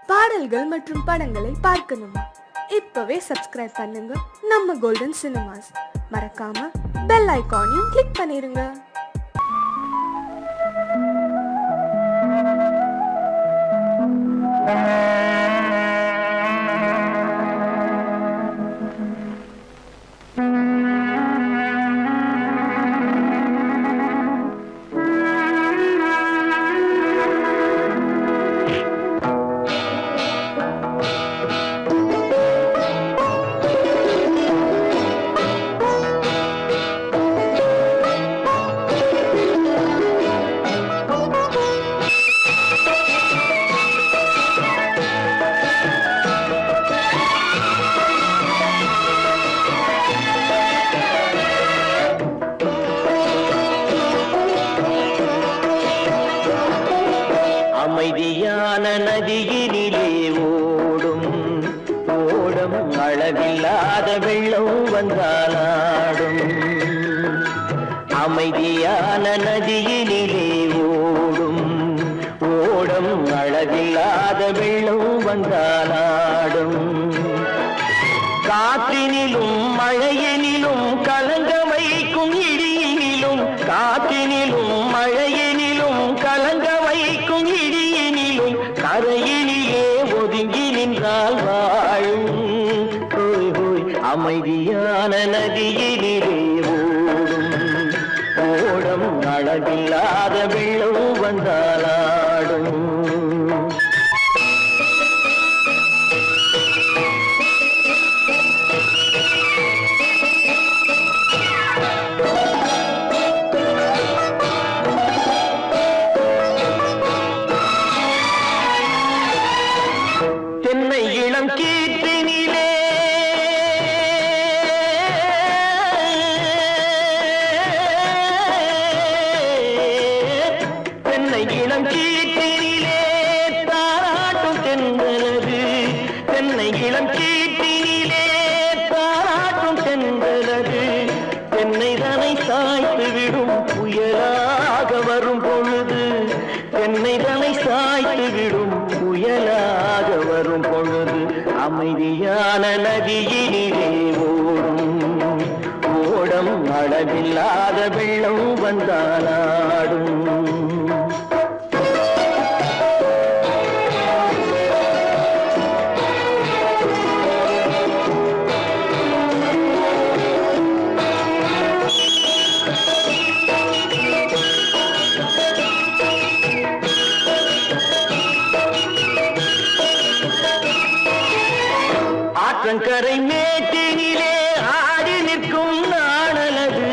பாடல்கள் மற்றும் படங்களை பார்க்கணுமா? இப்பவே சப்ஸ்கிரைப் பண்ணுங்க நம்ம கோல்டன் சினிமாஸ். மறக்காம பெல் ஐகானையும் கிளிக் பண்ணிருங்க. அமைதியான நதியினிலே ஓடும் ஓடம் அளவில்லாத வெள்ளம் வந்தாலாடும். அமைதியான நதியினிலே ஓடும் ஓடம் அளவில்லாத வெள்ளம் வந்தாலாடும். காற்றினிலும் மழையினிலும் கலங்க வைக்கும் இடியினிலும், காற்றினிலும் மழையினிலும் கலங்க வைக்கும் இடியினிலும், கரையினிலே ஒதுங்கி நின்றால் வாழும். ஹோய் ஹோய் அமைதியான நதியினிலே ஓடும் ஓடம் அளவில்லாத வெள்ளம் வந்தாலாடும். தென்னை இளம் கீற்றினிலே தென்னை இளம் கீற்றினிலே தாராட்டும் தென்றலது. தென்னை இளம் கீற்றினிலே தாராட்டும் தென்றலது. தென்னை தனை சாய்த்து விடும் புயலாக வரும் பொழுது, தென்னை தனை சாய்த்து விடும் புயலாக வரும் பொழுது, அமைதியான நதியினிலே ஓடும் ஓடம் அளவில்லாத வெள்ளம் வந்தாலாடும். ஆற்றங்கரை மேட்டினிலே ஆடி நிற்கும் நாணலது.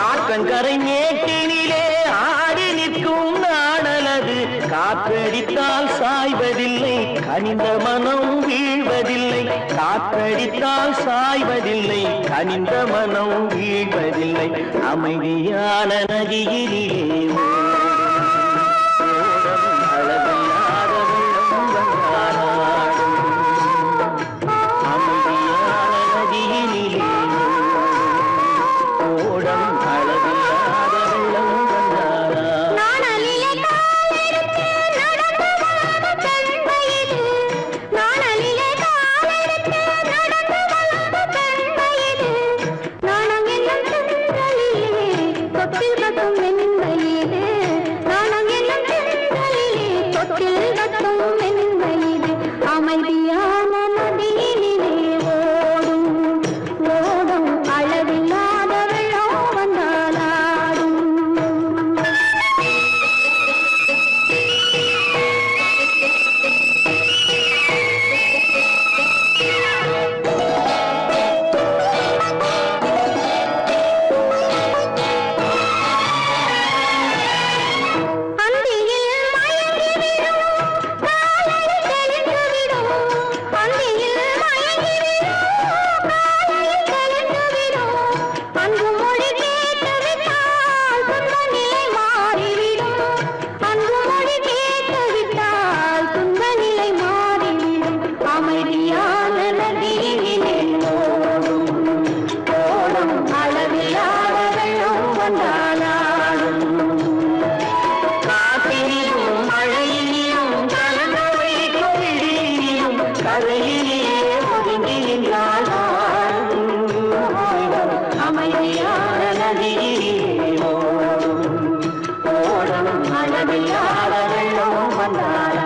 ஆற்றங்கரை மேட்டினிலே ஆடி நிற்கும் நாணலது. காற்றடித்தால் சாய்வதில்லை, கனிந்த மனம் வீழ்வதில்லை. காற்றடித்தால் சாய்வதில்லை, கனிந்த மனம் வீழ்வதில்லை. அமைதியான நதியினிலே ஓடும் அளவில்லாத வெள்ளம் வந்தாலாடும். அமைதியான நதியினிலே ஓடம் அளவில்லாத வெள்ளம் வந்தாலாடும். அமைதியான நதியினிலே ஓடும் ஓடும் அளவில்லாத வெள்ளம் வந்தாலாடும். அந்தியில் மயங்கிவிடும், காலையில் தெளிந்துவிடும். கரையிலே ஒதுங்கி நின்றால் அமைதியான நதியிலே ஓடும் ஓடும் அளவில்லாத வெள்ளம் வந்தாடும்.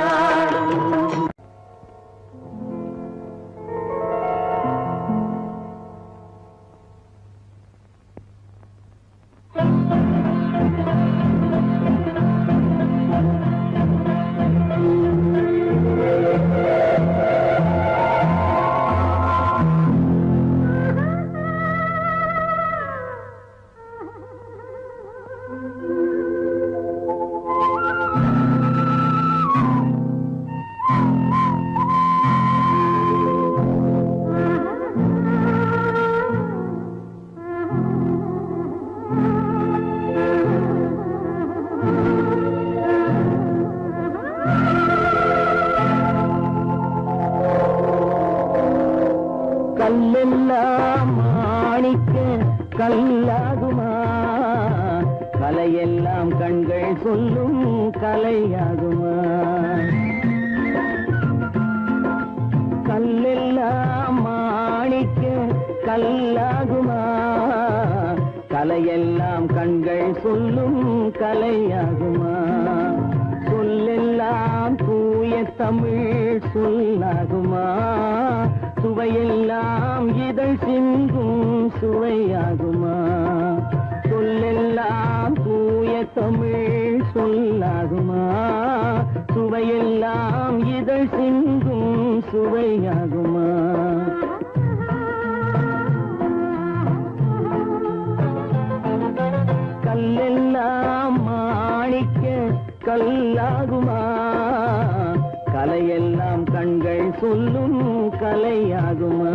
கல்லெல்லாம் மாணிக்க கல்லாகுமா, கலையெல்லாம் கண்கள் சொல்லும் கலையாகுமா. கல்லெல்லாம் மாணிக்க கல்லாகுமா, கலையெல்லாம் கண்கள் சொல்லும் கலையாகுமா. சொல்லெல்லாம் தூய தமிழ் சொல்லாகுமா, சுவையெல்லாம் இதழ் சிந்தும் சுவையாகுமா. சொல்லெல்லாம் தூய தமிழ் சொல்லாகுமா, சுவையெல்லாம் இதழ் சிந்தும் சுவையாகுமா. கல்லெல்லாம் மாணிக்க கல்லாகுமா, கலையெல்லாம் கண்கள் சொல்லும் கலையாகுமா.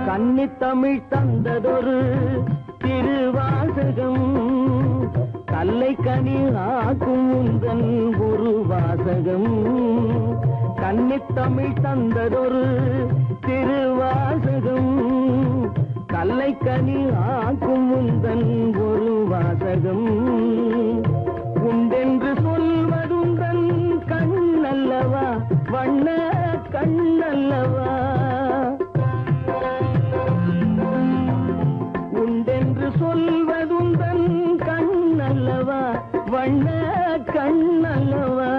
கன்னித்தமிழ் தந்ததொரு திருவாசகம், கல்லை கனி ஆக்கும் உந்தன் ஒரு வாசகம். கன்னித்தமிழ் தந்ததொரு திருவாசகம், கல்லை கனி ஆக்கும் உந்தன் ஒரு வாசகம். உண்டென்று சொல்வதுந்தன் கண்ணல்லவா, வண்ண கண்ணல்லவா. உண்டென்று சொல்வதுந்தன் கண்ணல்லவா, வண்ண கண்ணல்லவா.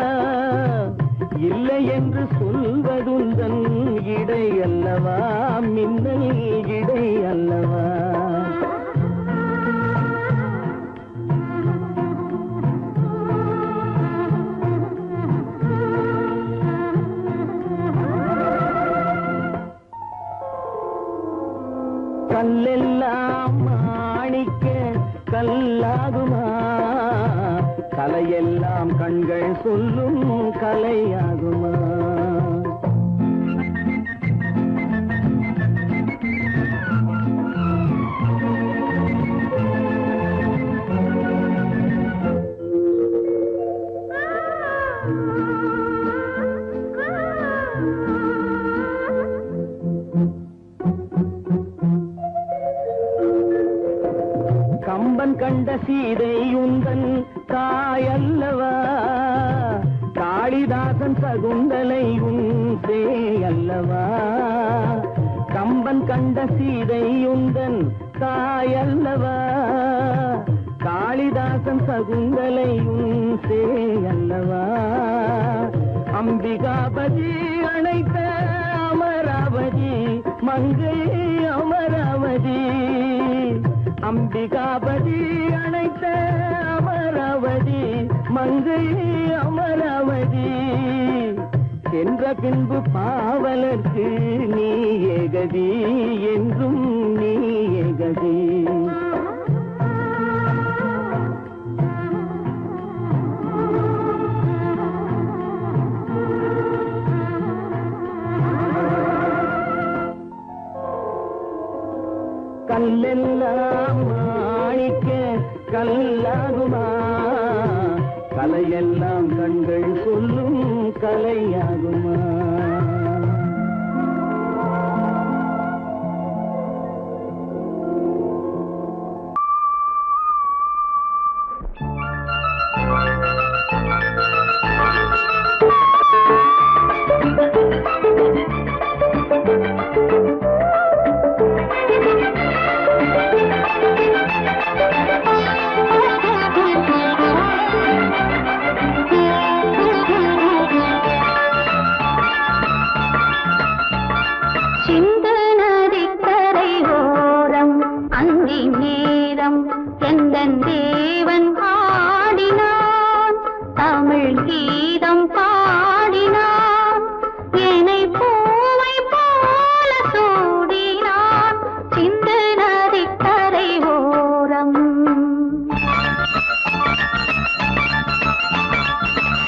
இல்லை என்று சொல்வதுந்தன் இடை அல்லவா, மின்னல் இடை அல்லவா. கல்லெல்லாம் மாணிக்க கல்லாகுமா, கலையெல்லாம் கண்கள் சொல்லும் கலையாகுமா. கம்பன் கண்ட சீதை உந்தன் தாயல்லவா, காளிதாசன் சகுந்தலை உன் சேயல்லவா. கம்பன் கண்ட சீதை உந்தன் தாயல்லவா, காளிதாசன் சகுந்தலை உன் சேயல்லவா. அம்பிகாபதி அணைத்த அமராவதி மங்கை அமராவதி. அம்பிகாபதி அணைத்த அமராவதி மங்கை அமராவதி. சென்ற பின்பு பாவலர்க்கு நீ ஏகதி, என்றும் நீ ஏகதி. கல்லெல்லாம் மாணிக்க கல்லாகுமா, எல்லாம் கண்கள் சொல்லும் கலையாகுமா? தேவன் ஆடினான், தமிழ் கீதம் பாடினான், என்னை பூவை போல சூடினான், சிந்து நதிக்கரை ஓரம்.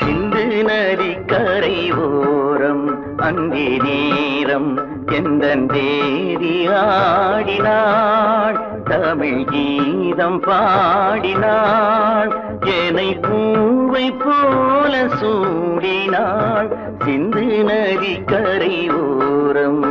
சிந்து நதிக்கரை ஓரம் அங்கே நேரம் எந்தன் தேவி ஆடினாள், தமிழ் கீதம் பாடினாள், என்னை பூவை போல சூடினாள், சிந்து நதிக்கரை ஓரம்.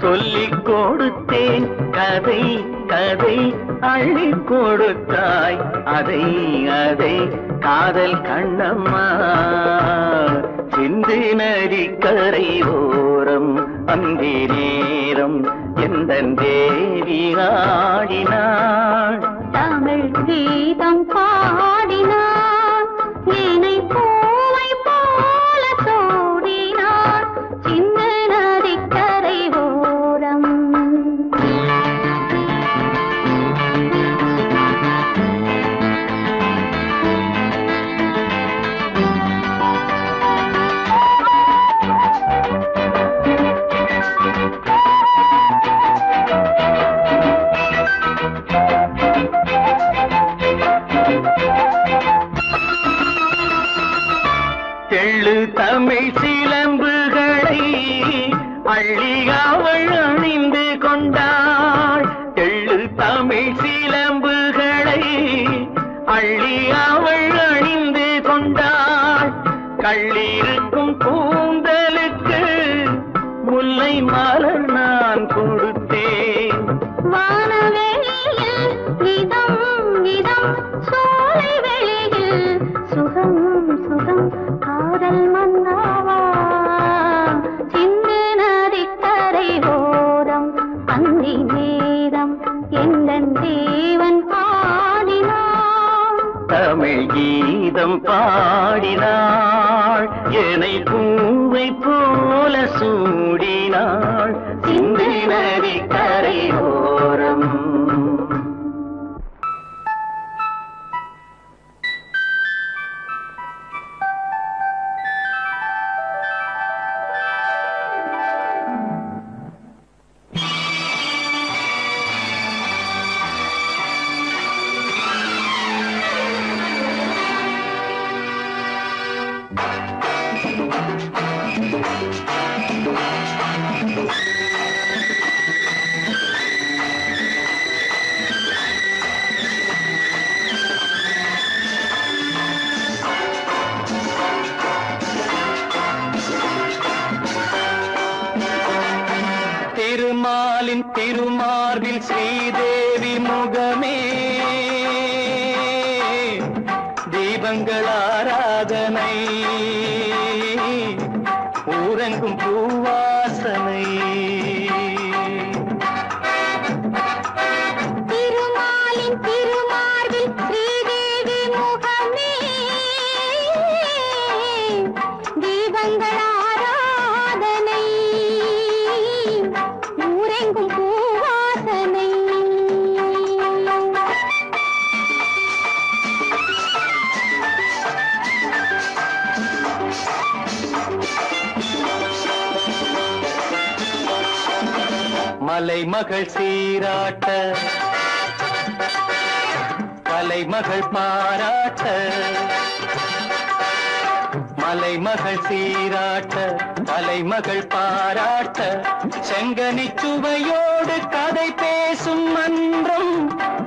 சொல்லிக் கொடுத்தேன் கதை கதை அள்ளி கொடுத்தாய் அதை அதை காதல் கண்ணம்மா, சிந்து நதிக்கரை ஓரம் அந்தி நேரம் எந்தன் தேவி ஆடினாள், தமிழ் கீதம் பாடினான், என்னை பூவை போல சூடினான், சிந்து நதிக்கரை ஓரம். தெள்ளு தமிழ் சிலம்புகளை அள்ளி அவள் அணிந்து கொண்டாள், தெள்ளு தமிழ் சிலம்புகளை அள்ளி அவள் அணிந்து கொண்டாள், கள்ளிருக்கும் கூந்தலுக்கு முல்லை மலர் நான் கொடுத்தேன், வானவெளியில் இதம் இதம் சோலை வெளியில் சுகம் சுகம் காதல் மன்னாவா, சிந்து நதிக்கரை ஓரம் அந்தி நேரம் எந்தன் தேவன் ஆடினான், தமிழ் கீதம் பாடினாள், என்னை பூவை போல சூடினாள், சிந்து நதிக்கரை ஓரம். திருமாலின் திருமார்பில் ஸ்ரீதேவி முகமே, தீபங்கள் ஆராதனை, ஊரெங்கும் பூவாசனை, திருமாலின் திருமார்பில் மலைமகள் சீராட்ட கலைமகள் பாராட்ட மலைமகள் சீராட்ட கலைமகள் பாராட்ட செங்கனி சுவையோடு கதை பேசும் மன்றம்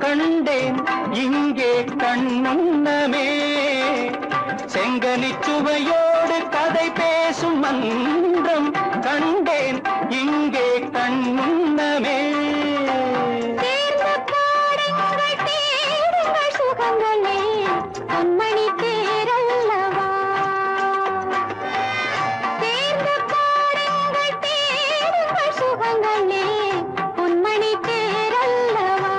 கண்டேன் இங்கே கண்ணுண்ணமே செங்கனி சுவையோடு கதை பேசும் மன்றம் கண்டேன் இங்கே கண்ணுண்ணமே சுகங்களே பொன்மணி தேரல்லவா தேர்ந்த பாடங்கள் தேடுங்கள் சுகங்களே பொன்மணி தேரல்லவா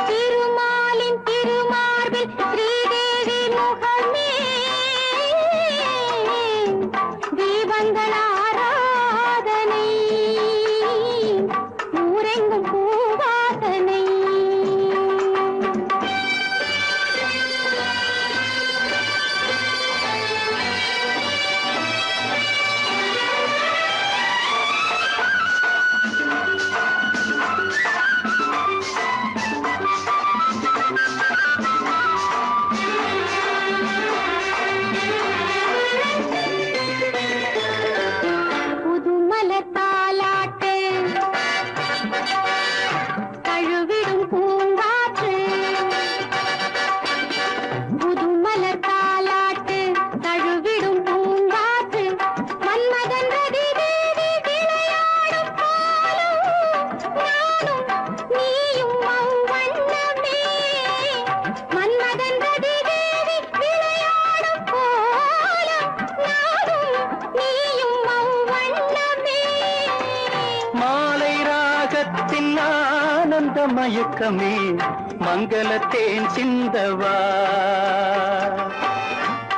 திருமாலின் திருமார்பில் ஸ்ரீதேவி முகமே தீபங்கள் ஆராதனை ஊரெங்கும் பூவாசனை புதுமலர் தாலாட்டு தழுவிடும் பூங்காற்று புதுமலர் தாலாட்டு தழுவிடும் பூங்காற்று மன்மதன் ரதி தேவி விளையாடும் பாலும் நானும் நீயும் அவ்வண்ணமே மன்மதன் ரதி தேவி விளையாடும் பாலும் நானும் நீயும் அவ்வண்ணமே மாலை ராகத்தின் ஆனந்த மயக்கமே மங்களத்தேன் சிந்தவா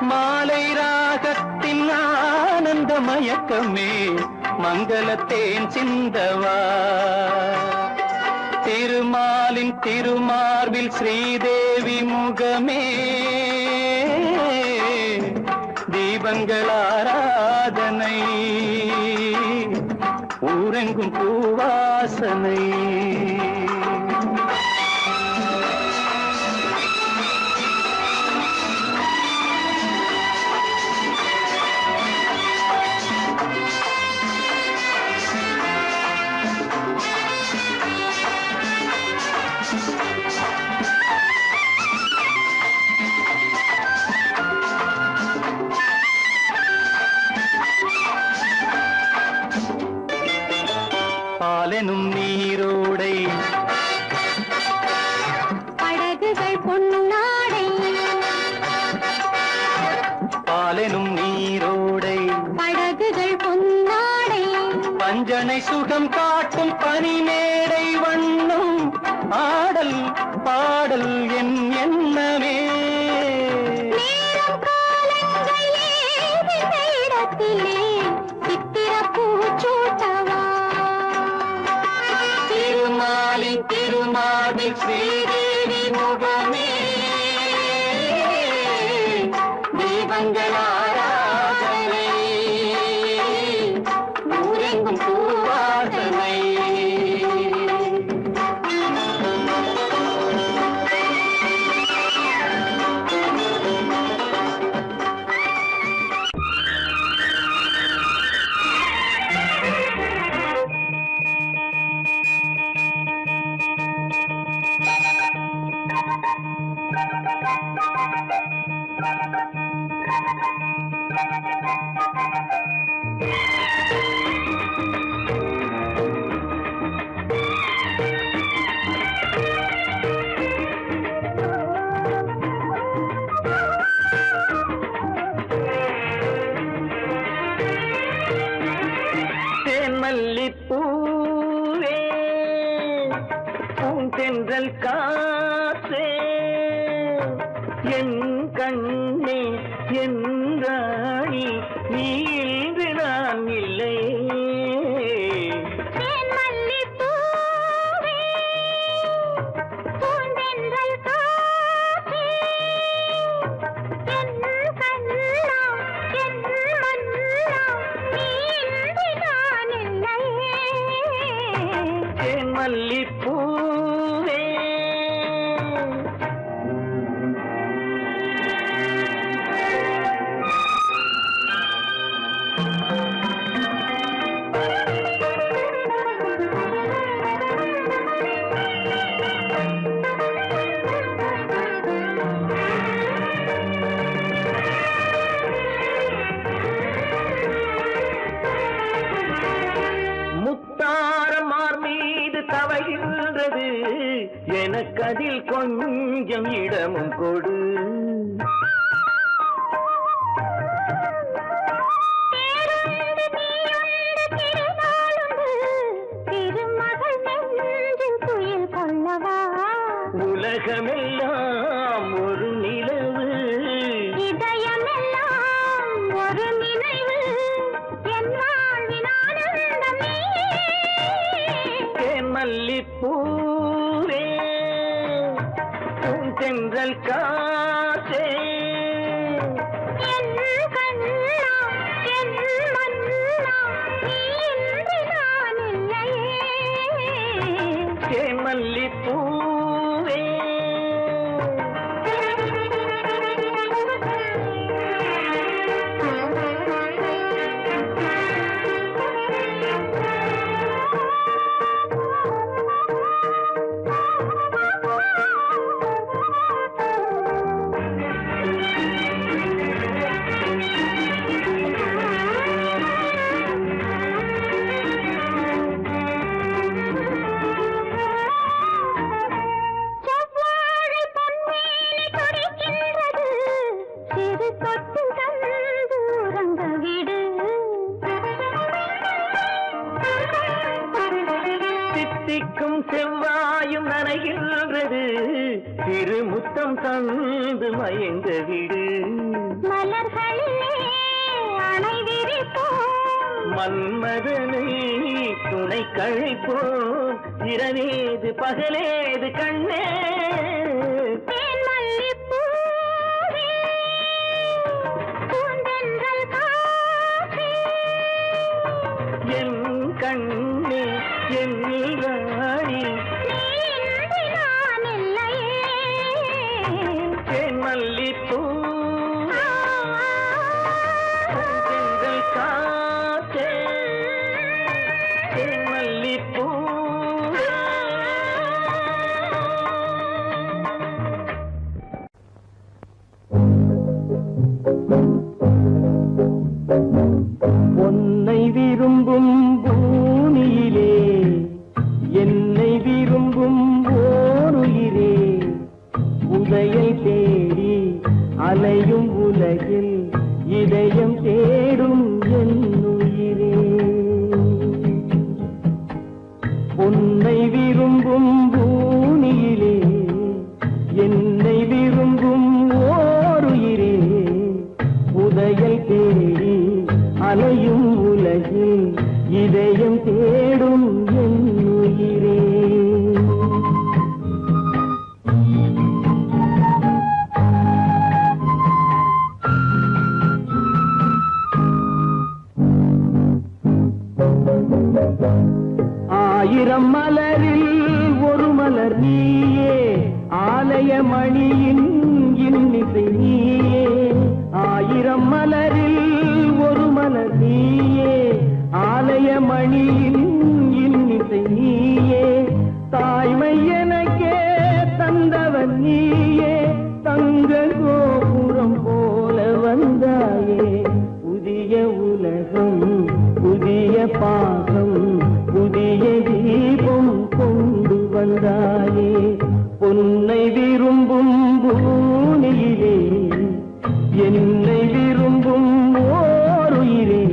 மாலை ராகத்தின் ஆனந்த மயக்கமே மங்களத்தேன் சிந்தவா திருமாலின் திருமார்பில் ஸ்ரீதேவி முகமே தீபங்கள் ஆராதனை ஊரெங்கும் பூவாசனை பாலெனும் நீரோடை படகுகள் பொன்னாடை பாலெனும் நீரோடை படகுகள் பொன்னாடை பஞ்சனை சுகம் காட்டும் பனிமேடை வண்ணம் ஆடல் பாடல் என் எண்ணமே நேரம் காலங்கள் ஏதிந்த இடத்திலே சித்திர பூச்சூட்டவா திருமாலின் திருமார்பில் ஸ்ரீதேவி முகமே தீபங்கள் ஆராதனை ஊரெங்கும் பூவாசனை மல்லிப்பூவே பூந்தென்றல் காற்றே என் கண்ணே என் ராணி நீ இன்று நான் இல்லை மல்லிப்பூவே முத்தாரமார் மீது தவழ்கின்றது எனக்கு அதில் கொஞ்சம் இடமும் கொடு உலகமெல்லாம் ஒரு நிலவு இதயமெல்லாம் ஒரு நினைவு என் வாழ்வின் ஆனந்தமே தேன் மல்லிப்பூவே பூந்தென்றல் காற்றே என் கண்ணா என் மன்னா நீ இன்றி நான் இல்லையே தேன் மல்லிப்பூவே செவ்வாழை பொன்மேனி துடிக்கின்றது சிறு தொட்டு தந்து உறங்க விடு தித்திக்கும் செவ்வாயும் நனைகின்றது திருமுத்தம் தந்து மயங்க விடு மலர்களிலே அணை விரிப்போம் மன்மதனை துணை கழிப்போம் இரவேது பகலேது கண்ணே தேன் மல்லிப்பூவே பூந்தென்றல் காற்றே என் கண்ணே என் ராணி நீ இன்றி நான் இல்லையே தேன் மல்லிப்பூ பூந்தென்றல் காற்றே தேன் மல்லிப்பூ உன்னை விரும்பும் பூமியிலே என்னை விரும்பும் ஓருயிரே உதயை தேடி அலையும் உலகில் இதயம் தேடும் என் உயிரே உன்னை விரும்பும் பூமியிலே என்னை விரும்பும் ஓருயிரே உதயை தேடி அலையும் உலகில் இதயம் தேடும் என் உயிரே ஆயிரம் மலரில் ஒரு மலர் நீயே ஆலய மணியின் இன்னிசை நீயே ஆயிரம் மலரில் ஒரு மலர் நீயே ஆலய மணியின் இன்னிசை நீயே தாய்மை எனக்கே தந்தவன் நீயே தங்க கோபுரம் போல வந்தாயே புதிய உலகம் புதிய பாகம் புதிய தீபம் கொண்டு வந்தாயே பொன்னை விரும்பும் பூமியிலே என்னை விரும்பும் ஓருயிரே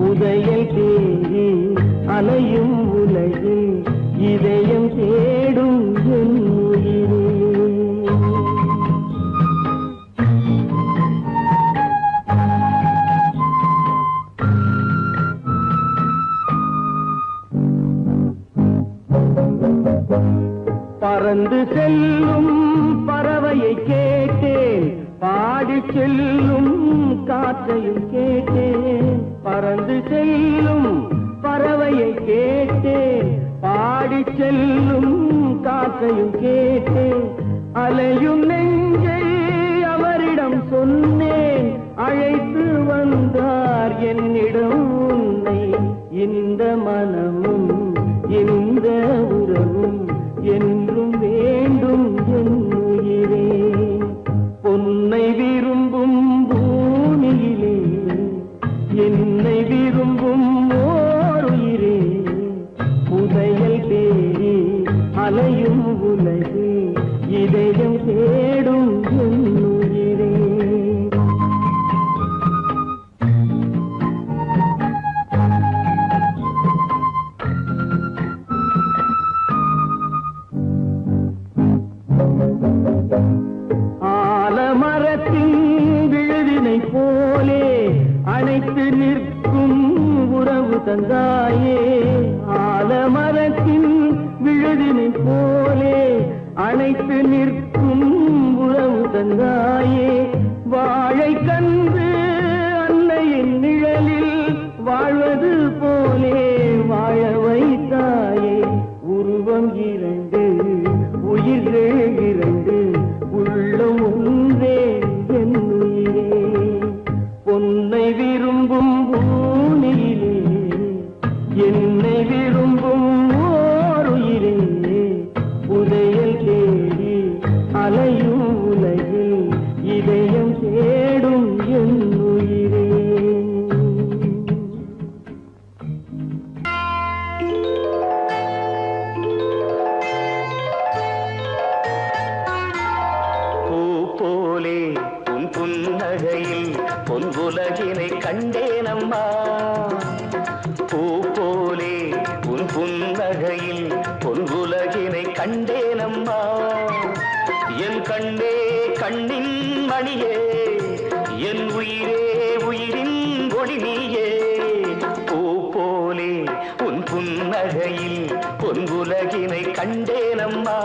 உதயை தேடி அலையும் உலகில் இதயம் தேடும் என் உயிரே பறந்து செல்லும் பறவையை கேட்டேன் பாடி செல்லும் காற்றையும் கேட்டேன் பறந்து செல்லும் பறவையை கேட்டேன் பாடி செல்லும் காற்றையும் கேட்டேன் அலையும் நெஞ்சை அவரிடம் சொன்னேன் அழைத்து வந்தார் என்னிடம் உன்னை இந்த மனமும் இந்த உறவும் என்றும் வேண்டும் என் உயிரே பொன்னை விரும்பும் பூமியிலே என்னை விரும்பும் ஓர் உயிரே புதையல் தேடி அலையும் உலகு இதயம் தேடும் என் உயிரே ஆலமரத்தின் விழுதினை போலே அணைத்து நிற்கும் உறவு தந்தாயே ஆலமரத்தின் விழுதினை போலே அணைத்து நிற்கும் உறவு தந்தாயே வாழை கன்று அன்னையின் நிழலில் வாழ்வது போலே வாழ வைத்தாயே உருவம் இரண்டு உயிர்கள் இரண்டு உள்ளம் ஒன்றே என் உயிரே பொன்னை விரும்பும் பூமியிலே என்னை விரும்பும் ஓர் உயிரே புதையல் தேடி அலையும் உலகில் இதயம் தேடும் என் உயிரே போலே உன் புன்னகையில் பொன்புலகினை கண்டேனம்மா பூ போலே உன் புன்னகையில் பொன்புலகினை கண்டேனம்மா என் கண்ணே கண்ணின் மணியே என் உயிரே உயிரின் ஒளி நீயே பூ போலே உன் புன்னகையில் பொன்புலகினை கண்டேனம்மா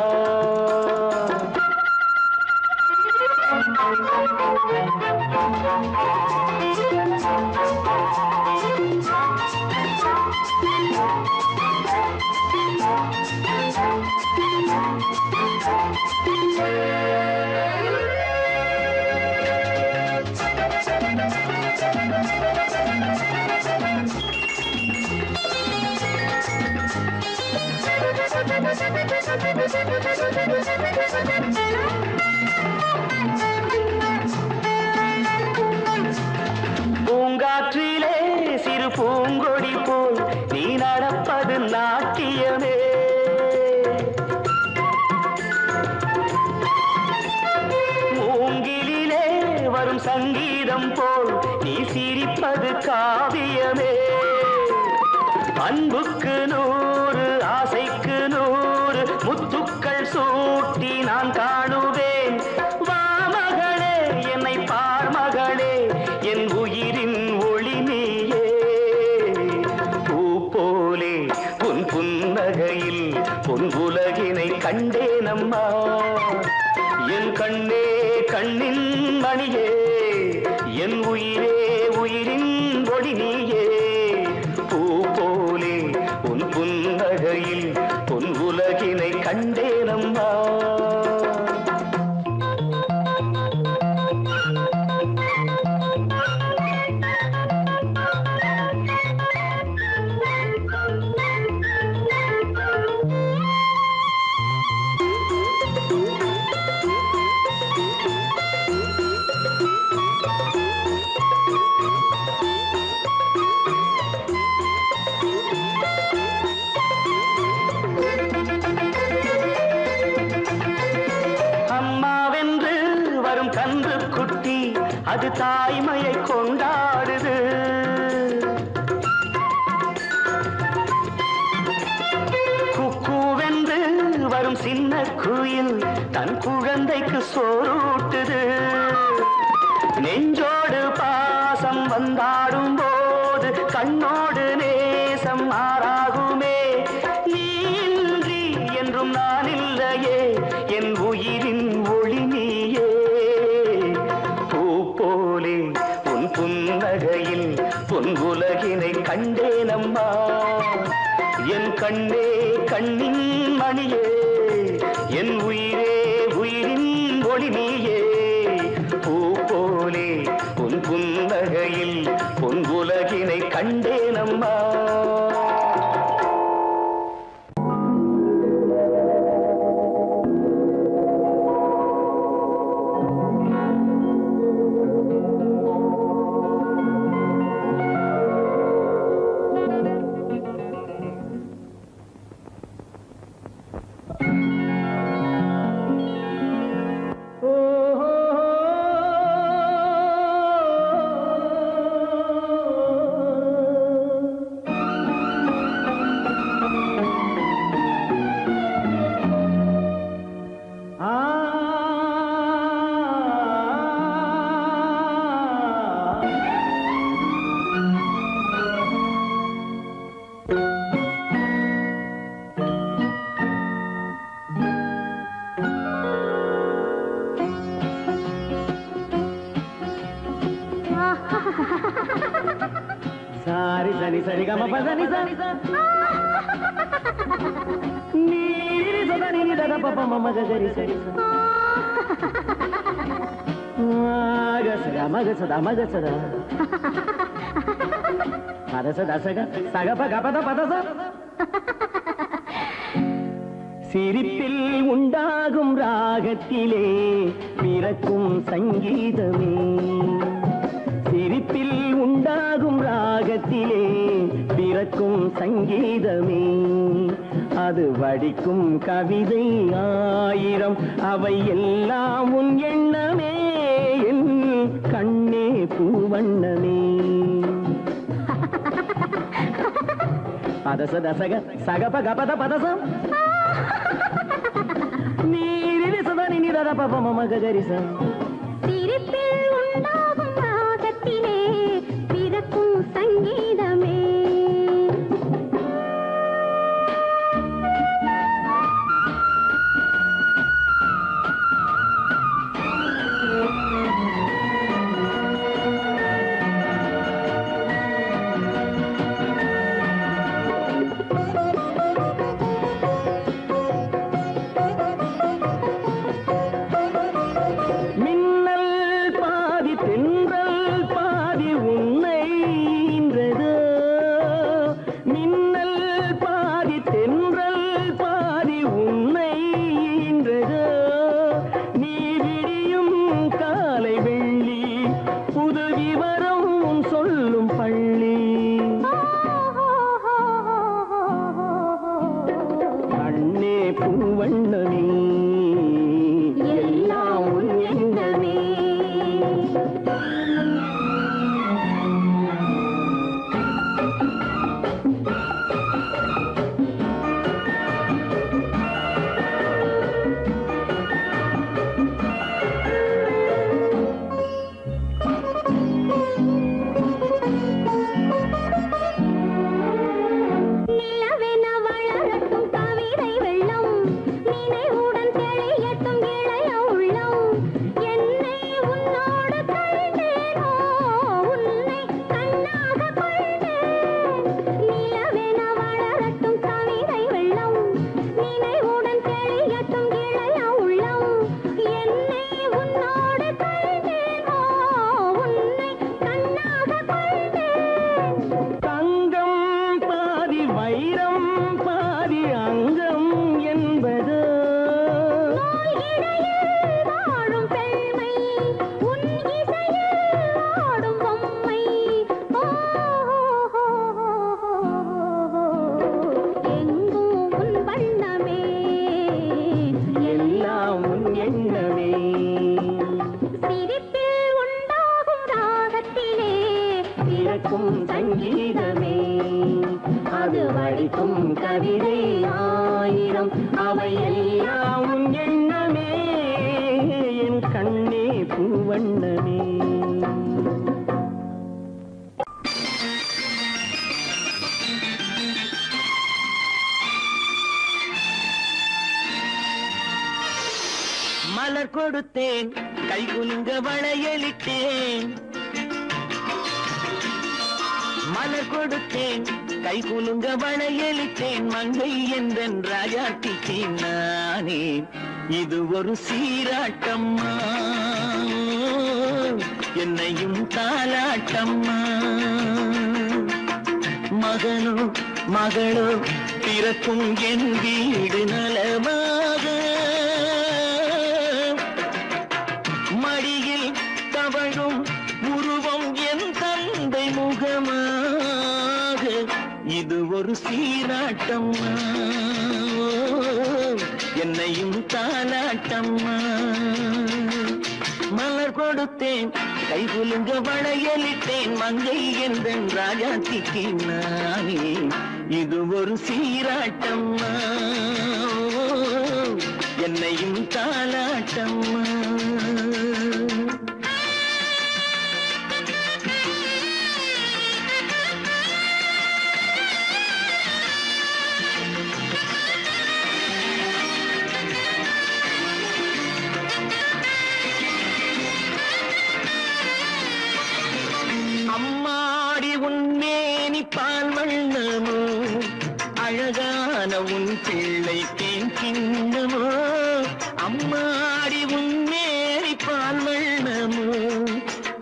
பூங்காற்றிலே சிறு பூங்கொடி போல் நீ நடப்பது நாட்டியமே மூங்கிலே வரும் சங்கீதம் போல் நீ சிரிப்பது காவியமே அன்புக்கு 100 ஆசைக்கு 100 முத்துக்கள் சூட்டி நான் காணுவேன் வா மகளே என்னை பார் மகளே என் உயிரின் ஒளி நீயே பூ போலே உன் புன்னகையில் பொன் உலகினை கண்டேனம்மா என் கண்ணே கண்ணின் மணியே என் உயிரே உயிரின் ஒளி நீயே பூ போலே உன் புன்னகையில் பொன் உலகினை கண்டேனம்மா கன்று குட்டி அது தாய்மையை கொண்டாடுது குக்கூவென்று வரும் சின்ன குயில் தன் குழந்தைக்கு சோறூட்டுது நெஞ்சோடு பாசம் வந்தாடும் போது கண்ணோடு நேசம் மாறாகுமே நீன்றி என்றும் நான் இல்லையே என் உயிரின் ஒளி நீயே போலே உன் புன்னகையில் பொன் உலகினை கண்டேனம்மா என் கண்ணே கண்ணின் மணியே என் உயிரே உயிரின் ஒளி நீயே பூ போலே உன் புன்னகையில் உன் உலகினை கண்டேனம்மா సారి సని సరి గమ పదని సని నీరి సదని ని దద పప మమ గరి సరి మగ సదా మగ సదా పద సదా సగ సగ పగ పద పద స சிரிப்பில் உண்டாகும் ராகத்திலே பிறக்கும் சங்கீதமே சிரிப்பில் உண்டாகும் ராகத்திலே பிறக்கும் சங்கீதமே அது வடிக்கும் கவிதை ஆயிரம் அவை எல்லாம் உன் எண்ணமே என் கண்ணே பூவண்ணமே பதச தசக சகப கபத பதசம் நீரில் சதனி நிரத பப மம கரிசம் சிரிப்பில் உண்டாகும் ராகத்திலே பிறக்கும் சங்கீதமே சங்கீதமே அது வடிக்கும் கவிதை ஆயிரம் அவை எல்லாம் உன் எண்ணமே என் கண்ணே பூவண்ணமே. மலர் கொடுத்தேன் கைகுலுங்க வளையலிட்டேன், மலர் கொடுத்தேன் கை குலுங்க வளையலிட்டேன் மங்கை என்றன் ராஜாத்திக்கு நானே இது ஒரு சீராட்டம்மா என்னையும் தாலாட்டம்மா மகனோ மகளோ பிறக்கும் என் வீடு நலமாக மடியில் தவழும் உருவம் என் தந்தை முகமாக இது ஒரு சீராட்டம்மா என்னையும் தாலாட்டம்மா மலர் கொடுத்தேன் கை குலுங்க வளையலிட்டேன் மங்கை என்றன் ராஜாத்திக்கு நானே இது ஒரு சீராட்டம்மா என்னையும் தாலாட்டம்மா அம்மாடி உன்மேனி பால் வண்ணமோ அழகான உன் பிள்ளை தேன் கிண்ணமோ அம்மாடி உன்மேனி பால் வண்ணமோ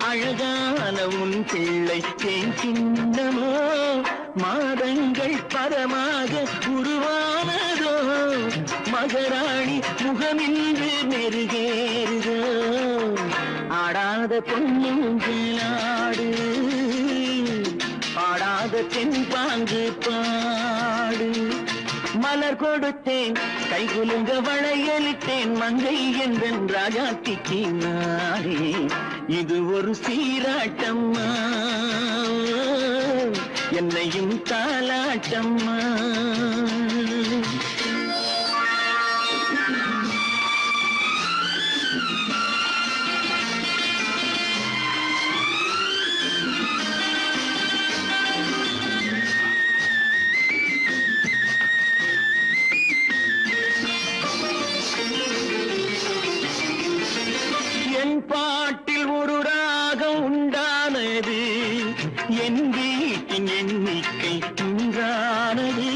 அழகான உன் பிள்ளை தேன் கிண்ணமோ மாதங்கள் பரமாக உருவானதோ மகராணி முகமின்று மெருகேறுதோ ஆடாத பொன்னுங்களாடு பாடாத தென்பாங்கு பாடு மலர் கொடுத்தேன் கை குலுங்க வளையலிட்டேன் மங்கை என்றன் ராஜாத்திக்கு நானே இது ஒரு சீராட்டம்மா என்னையும் தாலாட்டம்மா பாட்டில் ஒரு ராகம் உண்டானது என் வீட்டின் எண்ணிக்கை உண்டானது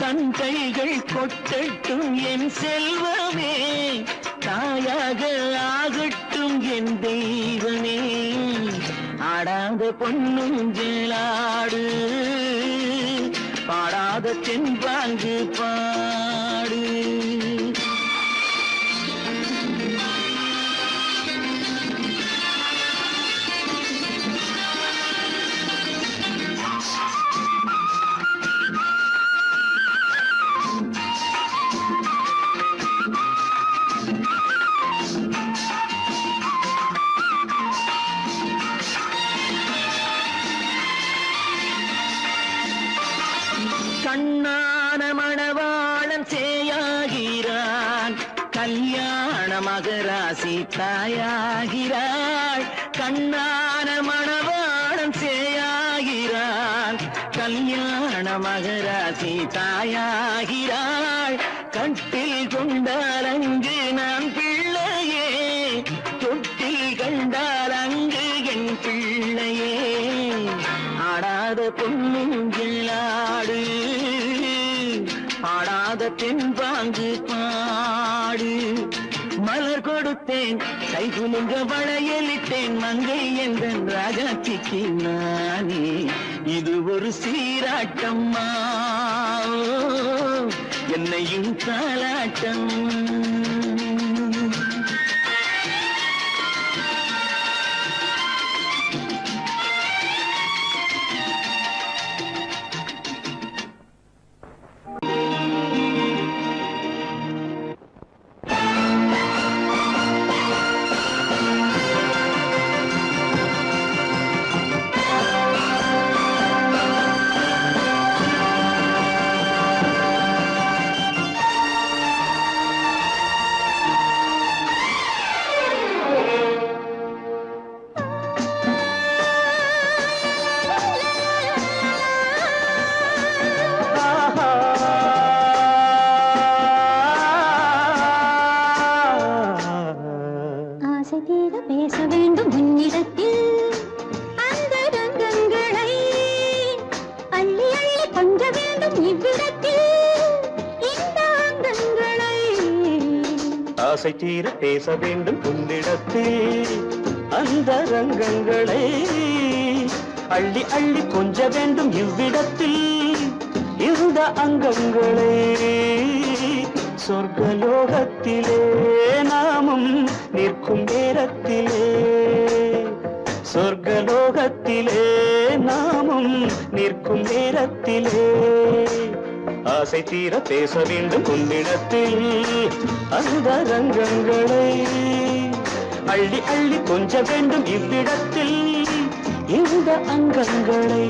தன் கைகள் கொட்டட்டும் என் செல்வமே தாயாக ஆகட்டும் என் தெய்வமே ஆடாத பொன்னுஞ்சலாடு பாடாத தென்பாங்கு பாடு கண்ணான மணவாளன் சேயாகிறான் கல்யாண மகராசி தாயாகிறாள் கண்ணான மணவாளன் சேயாகிறான் கல்யாண மகராசி தாயாகிறாள் கட்டில் கொண்டால் அங்கு நான் பிள்ளையே தொட்டில் கண்டால் அங்கு என் பிள்ளையே ஆடாத பொன்னுங்களாடு பாடாத தென்பாங்கு பாடு மலர் கொடுத்தேன் கை குலுங்க வளையலிட்டேன் மங்கை என்றன் ராஜாத்திக்கு நானே இது ஒரு சீராட்டம்மா என்னையும் தாலாட்டம்மா ஆசை தீர பேச வேண்டும் உன்னிடத்தில் அந்த ரங்கங்களை அள்ளி அள்ளி கொஞ்ச வேண்டும் இவ்விடத்தில் இந்த அங்கங்களை சொர்க்கலோகத்திலே நாமும் நிற்கும் நேரத்திலே சொர்க்கலோகத்திலே நாமும் நிற்கும் நேரத்திலே ஆசை தீர பேச வேண்டும் உன்னிடத்தில் அந்த ரங்கங்களை அள்ளி அள்ளி கொஞ்ச வேண்டும் இவ்விடத்தில் இந்த அங்கங்களை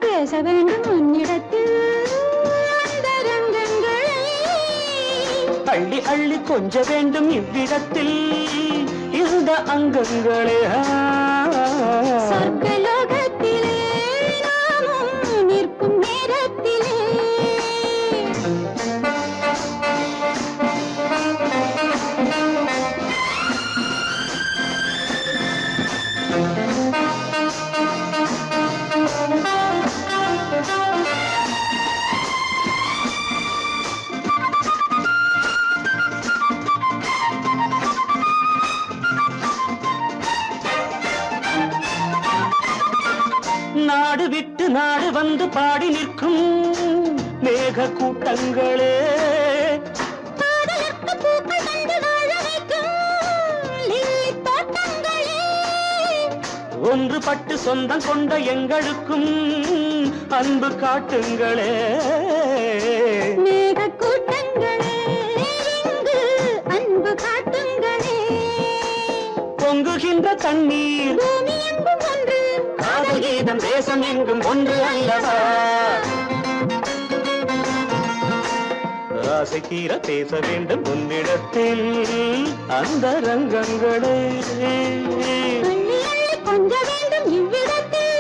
பேச வேண்டும் உன்னிடத்தில் அந்த ரங்கங்களை அள்ளி அள்ளி கொஞ்ச வேண்டும் இவ்விடத்தில் இந்த அங்கங்களே சொர்க்கலோகத்திலே நாமும் நிற்கும் நேரத்திலே நாடு விட்டு நாடு வந்து பாடி நிற்கும் மேக கூட்டங்களே ஒன்றுபட்டு சொந்தம் கொண்ட எங்களுக்கும் அன்பு காட்டுங்களே மேக கூட்டங்களே இங்கு அன்பு காட்டுங்களே பொங்குகின்ற தண்ணீர் பூமி எங்கும் ஒன்று காதல் கீதம் தேசம் எங்கும் ஒன்று அல்லவா ஆசை தீர பேச வேண்டும் உன்னிடத்தில் அந்த ரங்கங்களே அள்ளி அள்ளி கொஞ்ச வேண்டும் இவ்விடத்தில்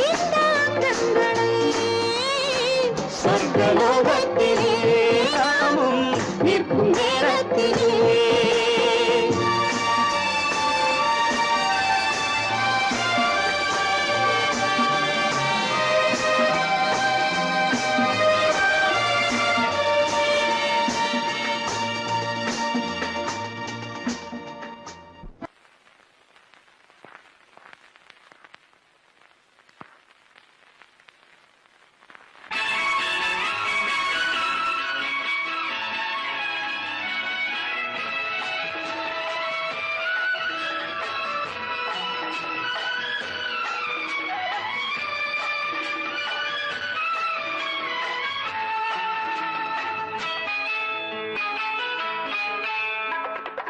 இந்த அங்கங்களை சொர்க்கலோகத்திலே நாமும் நிற்கும் நேரத்திலே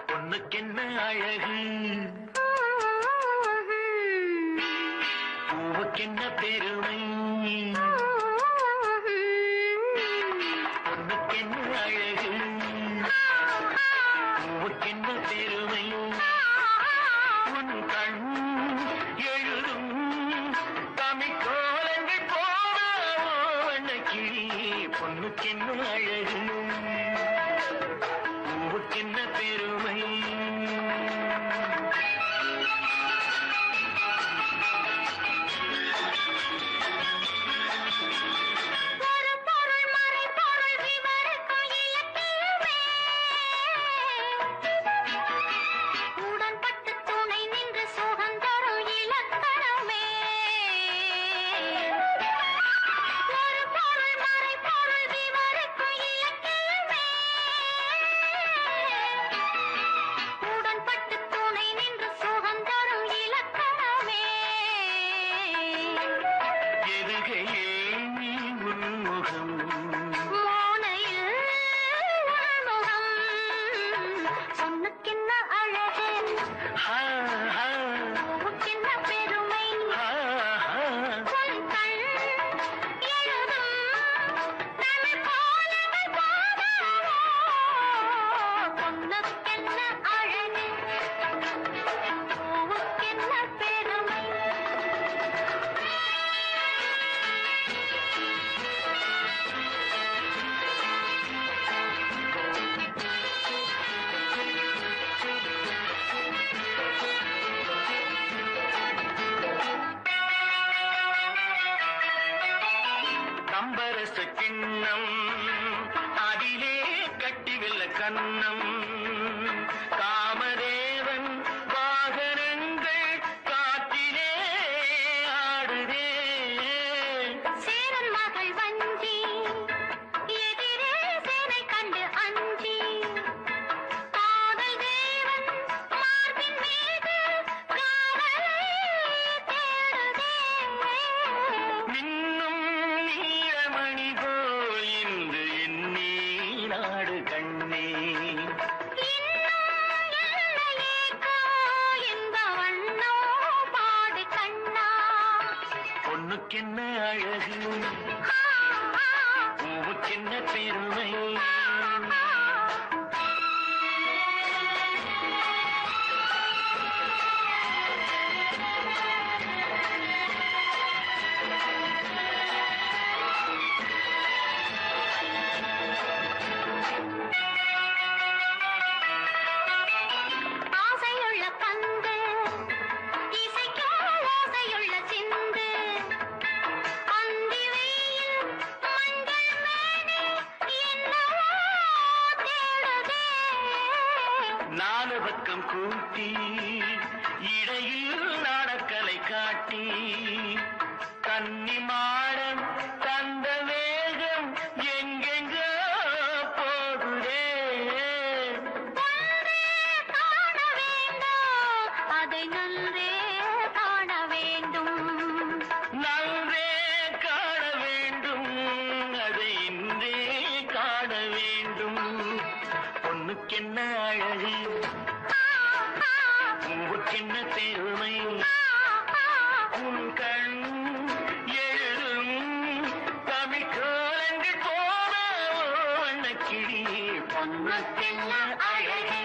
பொண்ணுக்கென்ன அழகு பூவுக்கென்ன பெருமை பொண்ணுக்கென்ன அழகு பூவுக்கென்ன பெருமை உன் கண் எழுதும் தமிழ்கோலங்கள் போன கிளி பொண்ணுக்கென்ன அழகு பூவுக்கென்ன பெருமை ஒரு பொருள் மறை பொருள் விவரிக்கும் பாதரச கிண்ணம் அதிலே கட்டி வெல்ல கண்ணம் காமதேவன் வாகனங்கள் காற்றிலே ஆடுதே சேரன் மகள் வஞ்சி எதிரே சேனை கண்டு அஞ்சி காதல் தேவன் மார்பின் மீது காதலை தேடுதே மின்னும் நீலமணி போல் இன்று எண்ணி நாடு கண்ணே பொண்ணுக்கென்ன அழகு பூவுக்கென்ன பெருமை ஆசையுள்ள பந்து இசைக்கும் ஓசையுள்ள சிந்து அந்தி வெயில் மஞ்சள் மேனி என்னவோ தேடுதே நாலு பக்கம் கூட்டி இடையில் நாடக்கலை காட்டி கன்னி மாடம் தந்த வேகம் எங்கெங்கோ போகுதே ஒன்றே காண வேண்டும் அதை நன்றே காண வேண்டும் நன்றே காண வேண்டும் அதை இன்றே காண வேண்டும் பொண்ணுக்கென்ன அழகு பூவுக்கென்ன பெருமை உன் கண் எழுதும் தமிழ் கோலங்கள் போல வண்ணக்கிளி பொண்ணுக்கென்ன அழகு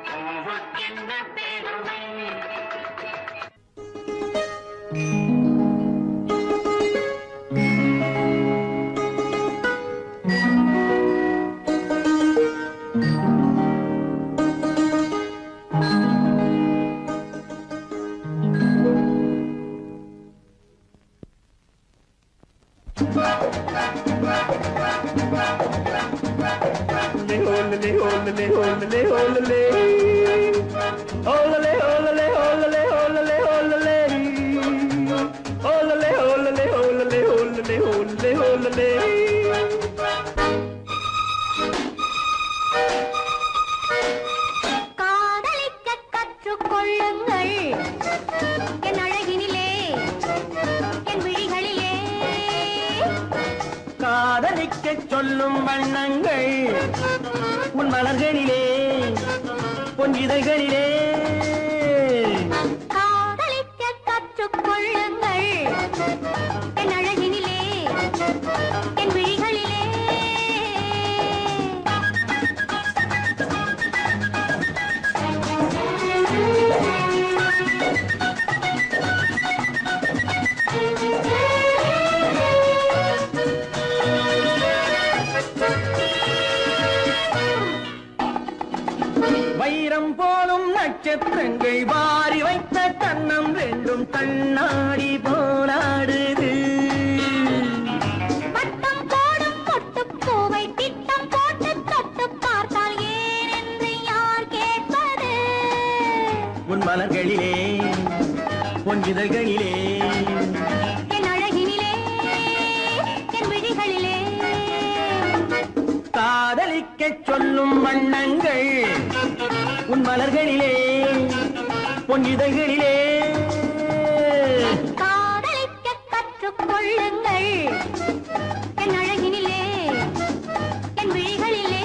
பூவுக்கென்ன பெருமை காதலிக்க கற்றுக்கொள்ளுங்கள் என் அழகினிலே என் விழிகளிலே காதலிக்கச் சொல்லும் வண்ணங்கள் உன் மலர்களிலே பொன் இதழ்களிலே காதலிக்க கற்றுக்கொள்ளுங்கள் என் அழகினிலே என் விழிகளிலே வைரம் போலும் நட்சத்திரங்கள் வாரி வைத்த கண்ணம் ரெண்டும் கண்ணாடி போலாடுது வட்டம் போடும் பொட்டுப்பூவை திட்டம் போட்டு தொட்டு பார்த்தால் ஏனென்று யார் கேட்பது உன் மலர்களிலே பொன் இதழ்களிலே என் அழகினிலே என் விழிகளிலே காதலிக்கச் சொல்லும் வண்ணங்கள் உன் மலர்களிலே பொன் இதழ்களிலே காதலிக்க கற்றுக்கொள்ளுங்கள் என் அழகினிலே என் விழிகளிலே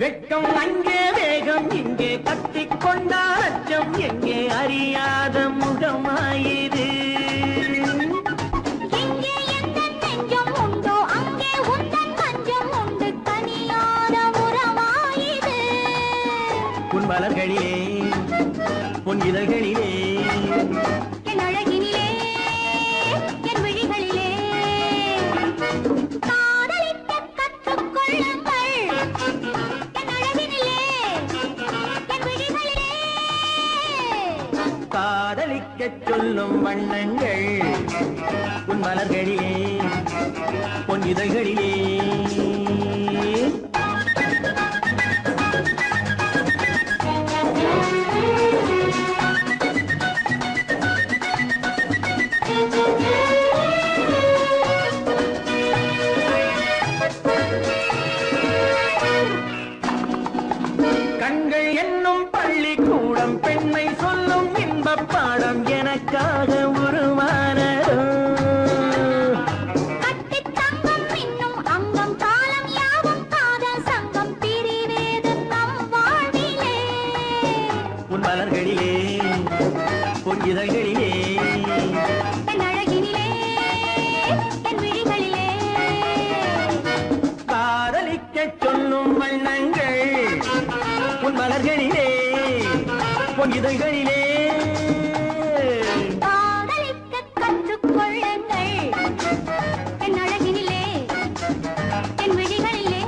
வெட்கம் அங்கே வேகம் இங்கே கட்டிக்கொண்டால் அச்சம் எங்கே அறியாத முகமாயிரு எங்கே எந்த நெஞ்சம் உண்டோ அங்கே உந்தன் மஞ்சம் உண்டு தனியாத உறவாயிது உன் மலர்களிலே உன் இதழ்களிலே என் அழகினிலே என் விழிகளிலே காதலிக்க கற்றுக்கொள்ளுங்கள் என் அழகினிலே என் விழிகளிலே காதலிக்கச் சொல்லும் வண்ணங்கள் உன் மலர்களிலே உன் இதழ்களிலே கண்கள் என்னும் பள்ளிக்கூடம் பெண்மை சொல்லும் இன்பப் பாடம் எனக்காக உருவானதோ கட்டித் தங்கம் இன்னும் அங்கம் காலம் யாவும் காதல் சங்கம் பிரிவேது நம் வாழ்விலே உன் மலர்களிலே உன் இதழ்களிலே என் அழகினிலே என் விழிகளிலே காதலிக்கச் சொல்லும் வண்ணங்கள் உன் மலர்களிலே உன் இதழ்களிலே காதலிக்க கற்றுக்கொள்ளுங்கள் என் அழகினிலே என் விழிகளிலே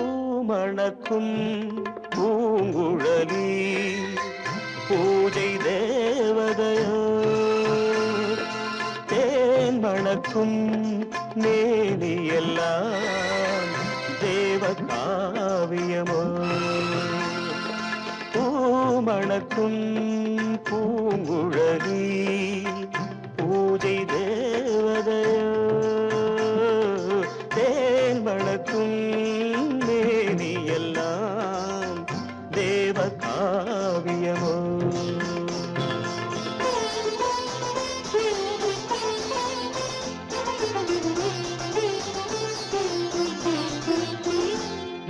பூமணக்கும் பூங்குழலி பூஜை தேவதையோ தேன் மணக்கும் மேனியெல்லாம் தேவ காவியமோ பூமணக்கும் பூங்குழலி பூஜை தேவதையோ தேன் மணக்கும் மேனியெல்லாம் தேவ காவியமோ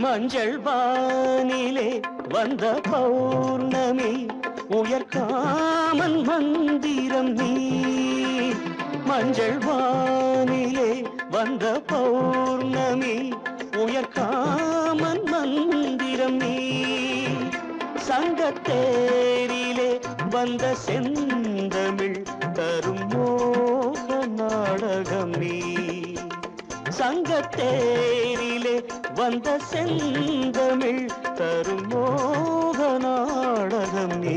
மஞ்சள் வானிலே வந்த பௌர்ணமி உயர்காமன் மந்திரம் நீ மஞ்சள் வானிலே வந்த பௌர்ணமி உயர்காமன் மந்திரம் நீ சங்கத்தேரிலே வந்த செந்தமிழ் தரும் மோக நாடகம் நீ சங்கத்தேரிலே வந்த செந்தமிழ் தரும் மோக நாடகம் நீ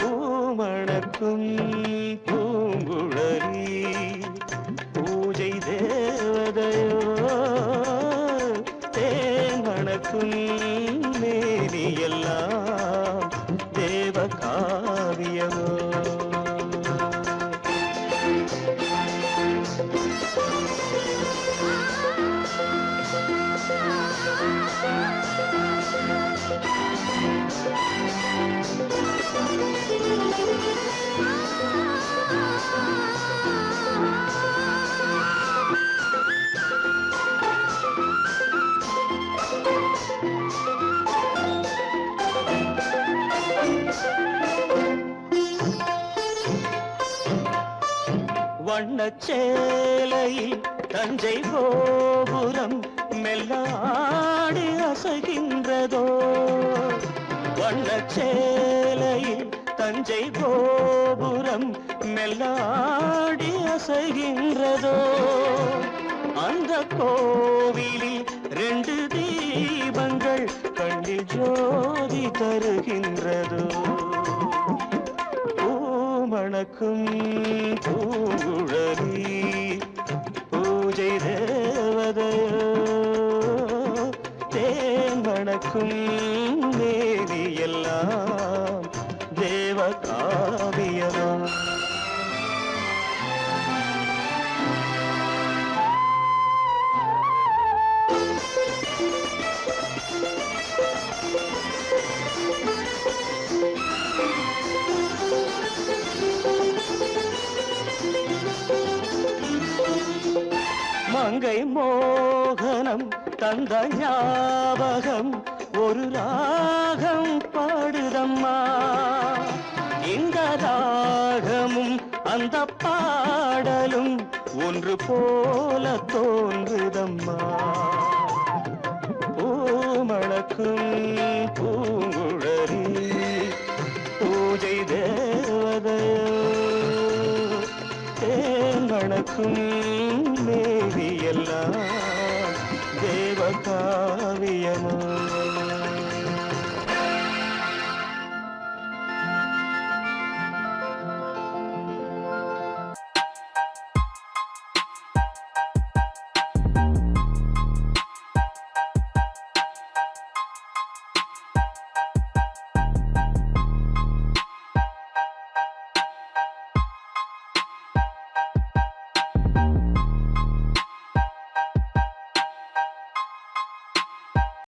பூமணக்கும் பூங்குழலி பூஜை தேவதையோ தேன் மணக்கும் மேனியெல்லாம் தேவ காவியமோ வண்ணச்சேலையில் தஞ்சை கோபுரம் மெல்லாடி அசைகின்றதோ வண்ணச்சேலையில் தஞ்சை கோபுரம் மெல்லாடி அசைகின்றதோ அந்த கோவிலில் 2 தீபங்கள் கண்ணில் ஜோதி தருகின்றதோ மணக்கும் பூங்குழலி பூஜை தேவதையோ தேன் மணக்கும் மேனி எல்லாம் தேவ காவியமோ மங்கை மோகனம் தந்த ஞாபகம் ஒரு ராகம் பாடுதம்மா இந்த ராகமும் அந்த பாடலும் ஒன்று போல தோன்றுதம்மா பூமணக்கும் பூங்குழலி பூஜை தேவதையோ தேன் மணக்கும் மேவி எல்லாம் தேவ காவியமோ